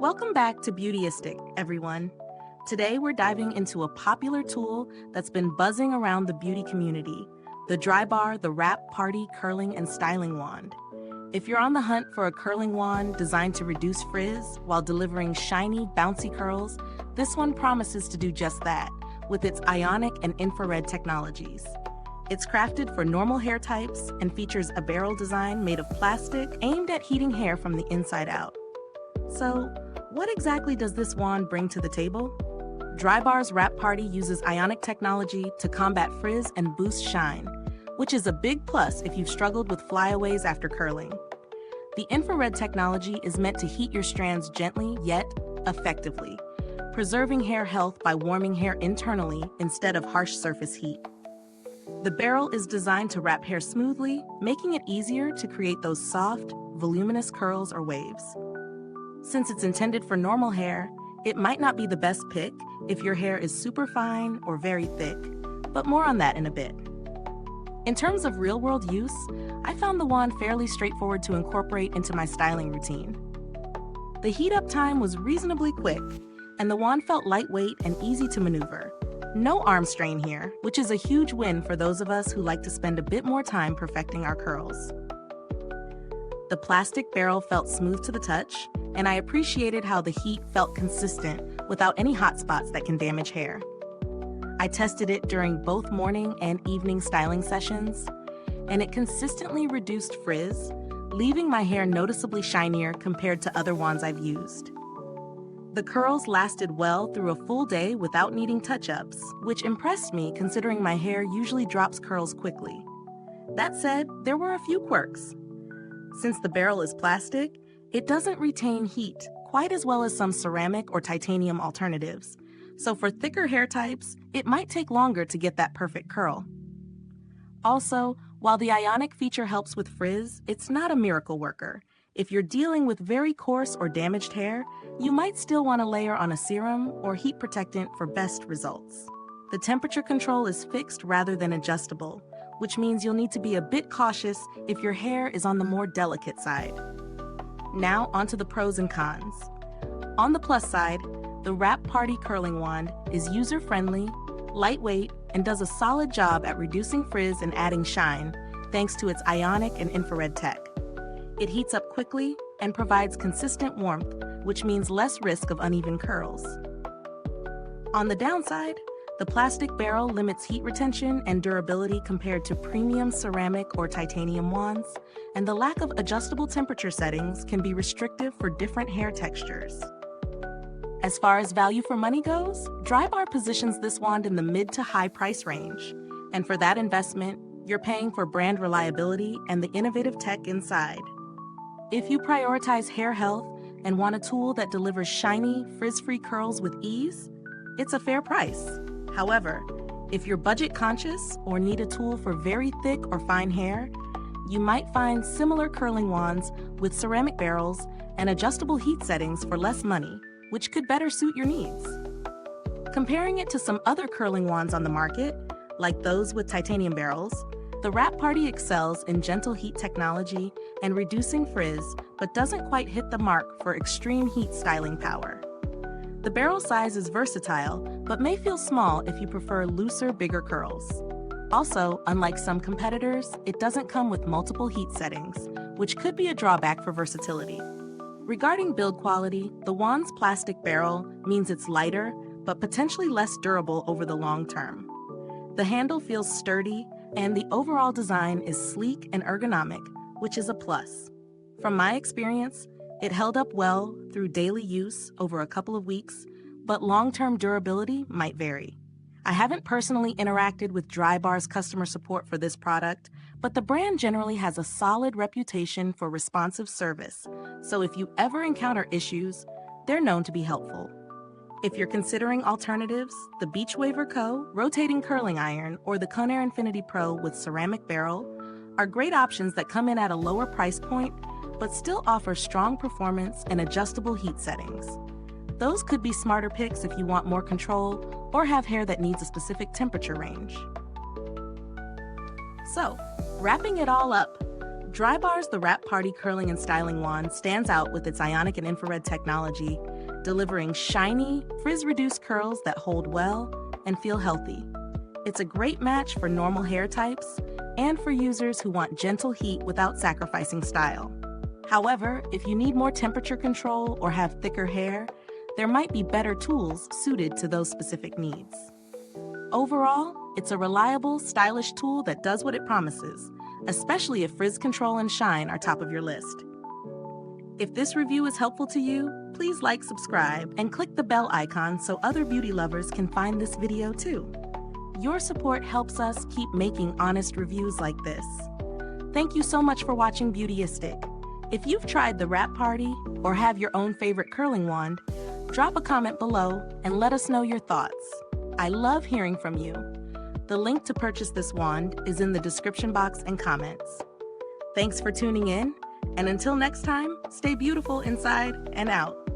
Welcome back to Beautyistic, everyone. Today we're diving into a popular tool that's been buzzing around the beauty community, the Drybar, the Wrap Party Curling and Styling Wand. If you're on the hunt for a curling wand designed to reduce frizz while delivering shiny, bouncy curls, this one promises to do just that with its Ionic and infrared technologies. It's crafted for normal hair types and features a barrel design made of plastic aimed at heating hair from the inside out. So, what exactly does this wand bring to the table? Drybar's Wrap Party uses Ionic technology to combat frizz and boost shine, which is a big plus if you've struggled with flyaways after curling. The infrared technology is meant to heat your strands gently yet effectively, preserving hair health by warming hair internally instead of harsh surface heat. The barrel is designed to wrap hair smoothly, making it easier to create those soft, voluminous curls or waves. Since it's intended for normal hair, it might not be the best pick if your hair is super fine or very thick, but more on that in a bit. In terms of real-world use, I found the wand fairly straightforward to incorporate into my styling routine. The heat-up time was reasonably quick, and the wand felt lightweight and easy to maneuver. No arm strain here, which is a huge win for those of us who like to spend a bit more time perfecting our curls. The plastic barrel felt smooth to the touch, and I appreciated how the heat felt consistent without any hot spots that can damage hair. I tested it during both morning and evening styling sessions, and it consistently reduced frizz, leaving my hair noticeably shinier compared to other wands I've used. The curls lasted well through a full day without needing touch-ups, which impressed me considering my hair usually drops curls quickly. That said, there were a few quirks. Since the barrel is plastic, it doesn't retain heat quite as well as some ceramic or titanium alternatives, so for thicker hair types, it might take longer to get that perfect curl. Also, while the Ionic feature helps with frizz, it's not a miracle worker. If you're dealing with very coarse or damaged hair, you might still want to layer on a serum or heat protectant for best results. The temperature control is fixed rather than adjustable, which means you'll need to be a bit cautious if your hair is on the more delicate side. Now onto the pros and cons. On the plus side, the Wrap Party Curling Wand is user-friendly, lightweight, and does a solid job at reducing frizz and adding shine, thanks to its Ionic and infrared tech. It heats up quickly and provides consistent warmth, which means less risk of uneven curls. On the downside, the plastic barrel limits heat retention and durability compared to premium ceramic or titanium wands, and the lack of adjustable temperature settings can be restrictive for different hair textures. As far as value for money goes, Drybar positions this wand in the mid to high price range, and for that investment, you're paying for brand reliability and the innovative tech inside. If you prioritize hair health and want a tool that delivers shiny, frizz-free curls with ease, it's a fair price. However, if you're budget conscious or need a tool for very thick or fine hair, you might find similar curling wands with ceramic barrels and adjustable heat settings for less money, which could better suit your needs. Comparing it to some other curling wands on the market, like those with titanium barrels, the Wrap Party excels in gentle heat technology and reducing frizz, but doesn't quite hit the mark for extreme heat styling power. The barrel size is versatile, but may feel small if you prefer looser, bigger curls. Also, unlike some competitors, it doesn't come with multiple heat settings, which could be a drawback for versatility. Regarding build quality, the wand's plastic barrel means it's lighter, but potentially less durable over the long term. The handle feels sturdy, and the overall design is sleek and ergonomic, which is a plus. From my experience, it held up well through daily use over a couple of weeks, but long-term durability might vary. I haven't personally interacted with Drybar's customer support for this product, but the brand generally has a solid reputation for responsive service, so if you ever encounter issues, they're known to be helpful. If you're considering alternatives, the Beach Waver Co. rotating curling iron or the Conair Infinity Pro with ceramic barrel are great options that come in at a lower price point but still offer strong performance and adjustable heat settings. Those could be smarter picks if you want more control or have hair that needs a specific temperature range. So, wrapping it all up, Drybar's The Wrap Party Curling and Styling Wand stands out with its Ionic and infrared technology, delivering shiny, frizz-reduced curls that hold well and feel healthy. It's a great match for normal hair types and for users who want gentle heat without sacrificing style. However, if you need more temperature control or have thicker hair, there might be better tools suited to those specific needs. Overall, it's a reliable, stylish tool that does what it promises, especially if frizz control and shine are top of your list. If this review is helpful to you, please like, subscribe, and click the bell icon so other beauty lovers can find this video too. Your support helps us keep making honest reviews like this. Thank you so much for watching Beautyistic. If you've tried the wrap party or have your own favorite curling wand, drop a comment below and let us know your thoughts. I love hearing from you. The link to purchase this wand is in the description box and comments. Thanks for tuning in, and until next time, stay beautiful inside and out.